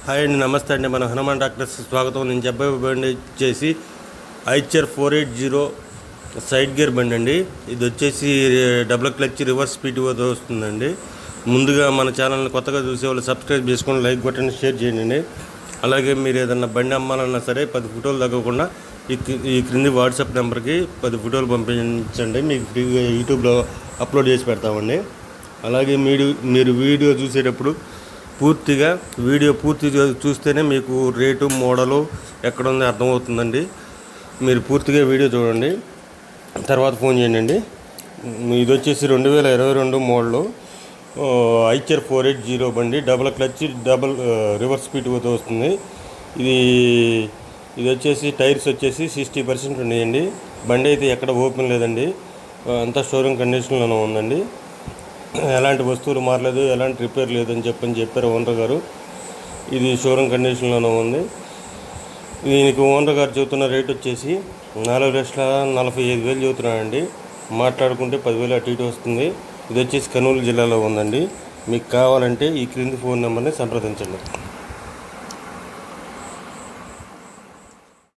Hi అండి, నమస్తే అండి. మన హనుమాన్ డాక్టర్స్ స్వాగతం. నేను చెప్పే బండి వచ్చేసి ఐచర్ 480 సైడ్ గేర్ బండి అండి. ఇది వచ్చేసి డబుల్ క్లచ్ రివర్స్ స్పీడ్ వస్తుందండి. ముందుగా మన ఛానల్ని కొత్తగా చూసేవాళ్ళు సబ్స్క్రైబ్ చేసుకొని లైక్ బటన్ షేర్ చేయండి. అలాగే మీరు ఏదన్నా బండి అమ్మాలన్నా సరే 10 ఫోటోలు తగ్గకుండా ఈ క్రింది వాట్సాప్ నెంబర్కి 10 ఫోటోలు పంపించండి. మీకు ఫ్రీగా యూట్యూబ్లో అప్లోడ్ చేసి పెడతామండి. అలాగే మీరు వీడియో చూసేటప్పుడు వీడియో పూర్తిగా చూస్తేనే మీకు రేటు మోడలు ఎక్కడుంది అర్థమవుతుందండి. మీరు పూర్తిగా వీడియో చూడండి, తర్వాత ఫోన్ చేయండి. ఇది వచ్చేసి 2022 మోడలు ఐచర్ 480 బండి, డబుల్ క్లచ్ రివర్స్ స్పీడ్ వస్తుంది. ఇది వచ్చేసి టైర్స్ వచ్చేసి 60% ఉన్నాయండి. బండి అయితే ఎక్కడ ఓపెన్ లేదండి, అంతా షోరూమ్ కండిషన్లోనే ఉందండి. ఎలాంటి వస్తువులు మారలేదు, ఎలాంటి రిపేర్ లేదని చెప్పారు ఓనర్ గారు. ఇది షోరూమ్ కండిషన్లోనే ఉంది. దీనికి ఓనర్ గారు చెబుతున్న రేట్ వచ్చేసి 4,45,000 చెబుతున్నాడండి. మాట్లాడుకుంటే 10,000 అటు ఇటు వస్తుంది. ఇది వచ్చేసి కర్నూలు జిల్లాలో ఉందండి. మీకు కావాలంటే ఈ క్రింది ఫోన్ నెంబర్ని సంప్రదించండి.